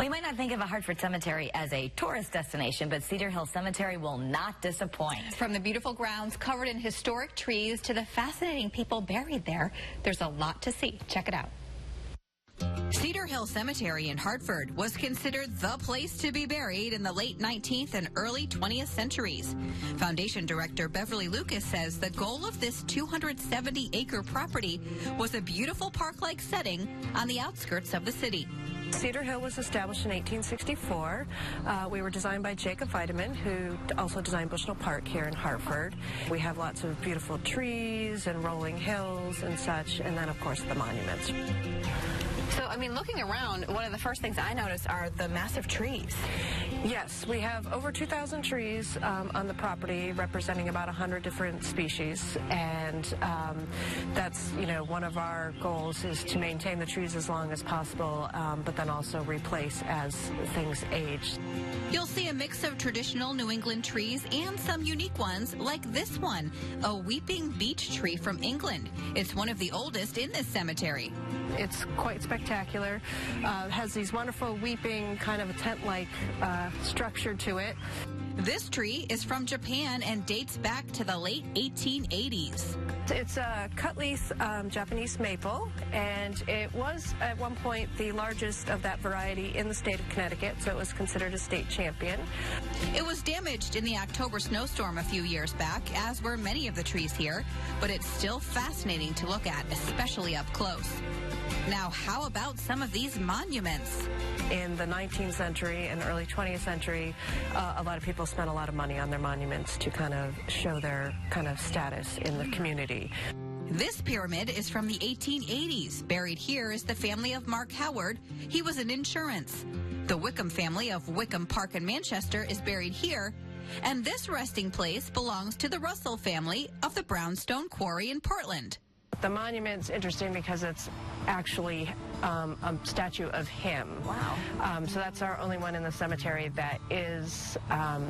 Well, you might not think of a Hartford cemetery as a tourist destination, but Cedar Hill Cemetery will not disappoint. From the beautiful grounds covered in historic trees to the fascinating people buried there, there's a lot to see. Check it out. Cedar Hill Cemetery in Hartford was considered the place to be buried in the late 19th and early 20th centuries. Foundation Director Beverly Lucas says the goal of this 270-acre property was a beautiful park-like setting on the outskirts of the city. Cedar Hill was established in 1864. We were designed by Jacob Weideman, who also designed Bushnell Park here in Hartford. We have lots of beautiful trees and rolling hills and such, and then, of course, the monuments. So, I mean, looking around, one of the first things I noticed are the massive trees. Yes, we have over 2,000 trees on the property, representing about 100 different species, and that's, one of our goals is to maintain the trees as long as possible, but then also replace as things age. You'll see a mix of traditional New England trees and some unique ones, like this one, a weeping beech tree from England. It's one of the oldest in this cemetery. It's quite spectacular. Has these wonderful weeping, kind of a tent-like structure to it. This tree is from Japan and dates back to the late 1880s. It's a cut-leaf Japanese maple, and it was at one point the largest of that variety in the state of Connecticut, so it was considered a state champion. It was damaged in the October snowstorm a few years back, as were many of the trees here, but it's still fascinating to look at, especially up close. Now, how about some of these monuments? In the 19th century and early 20th century, a lot of people spent a lot of money on their monuments to kind of show their kind of status in the community. This pyramid is from the 1880s. Buried here is the family of Mark Howard. He was in insurance. The Wickham family of Wickham Park in Manchester is buried here. And this resting place belongs to the Russell family of the Brownstone Quarry in Portland. The monument's interesting because it's actually a statue of him. Wow. So that's our only one in the cemetery that is of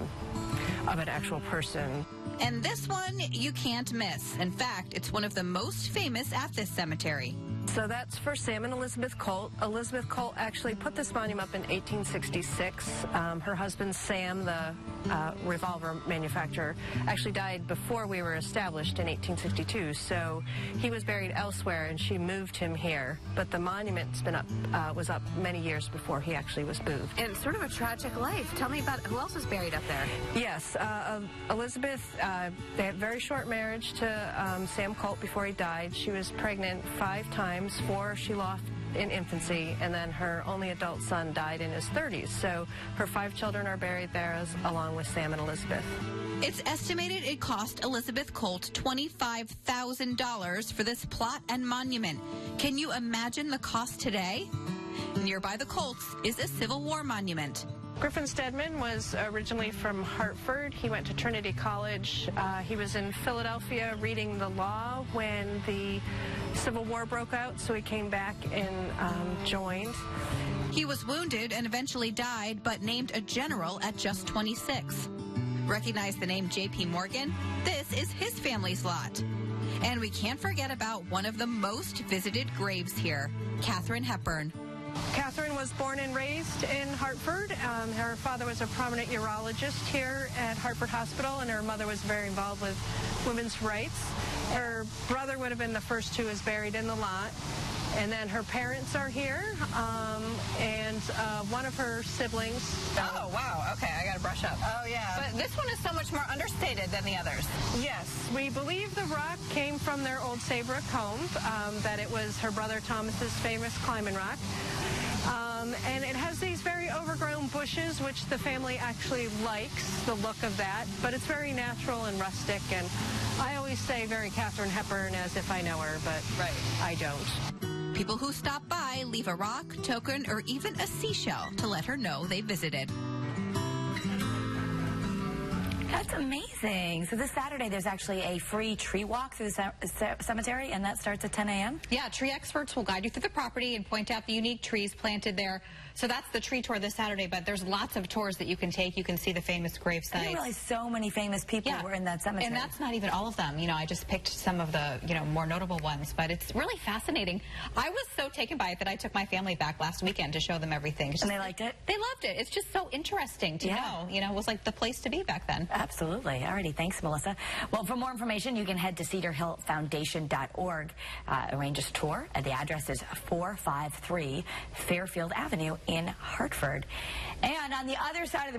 an actual person. And this one you can't miss. In fact, it's one of the most famous at this cemetery. So that's for Sam and Elizabeth Colt. Elizabeth Colt actually put this monument up in 1866. Her husband, Sam, the revolver manufacturer, actually died before we were established in 1862. So he was buried elsewhere, and she moved him here. But the monument's been up, was up many years before he actually was moved. And it's sort of a tragic life. Tell me about who else was buried up there. Yes, Elizabeth, they had a very short marriage to Sam Colt before he died. She was pregnant 5 times. 4 she lost in infancy, and then her only adult son died in his 30s. So her 5 children are buried there along with Sam and Elizabeth. It's estimated it cost Elizabeth Colt $25,000 for this plot and monument. Can you imagine the cost today? Nearby the Colts is a Civil War monument. Griffin Stedman was originally from Hartford. He went to Trinity College. He was in Philadelphia reading the law when the Civil War broke out, so he came back and joined. He was wounded and eventually died, but named a general at just 26. Recognize the name J.P. Morgan? This is his family's lot. And we can't forget about one of the most visited graves here, Katharine Hepburn. Katharine was born and raised in Hartford. Her father was a prominent urologist here at Hartford Hospital, and her mother was very involved with women's rights. Her brother would have been the first who was buried in the lot. And then her parents are here, and one of her siblings. Oh, wow. Okay, I got to brush up. Oh, yeah. But this one is so much more understated than the others. Yes. We believe the rock came from their old Saybrook home, that it was her brother Thomas's famous climbing rock. And it has these very overgrown bushes, which the family actually likes, the look of that. But it's very natural and rustic, and I always say very Katharine Hepburn as if I know her, but right. I don't. People who stop by leave a rock, token, or even a seashell to let her know they visited. That's amazing. So this Saturday, there's actually a free tree walk through the cemetery, and that starts at 10 a.m.? Yeah, tree experts will guide you through the property and point out the unique trees planted there. So that's the tree tour this Saturday, but there's lots of tours that you can take. You can see the famous grave sites. I didn't realize so many famous people were in that cemetery. And that's not even all of them. You know, I just picked some of the, more notable ones, but it's really fascinating. I was so taken by it that I took my family back last weekend to show them everything. And they liked it? They loved it. It's just so interesting to know. It was like the place to be back then. Absolutely. Alrighty. Thanks, Melissa. Well, for more information, you can head to cedarhillfoundation.org. Arrange a tour. The address is 453 Fairfield Avenue in Hartford. And on the other side of the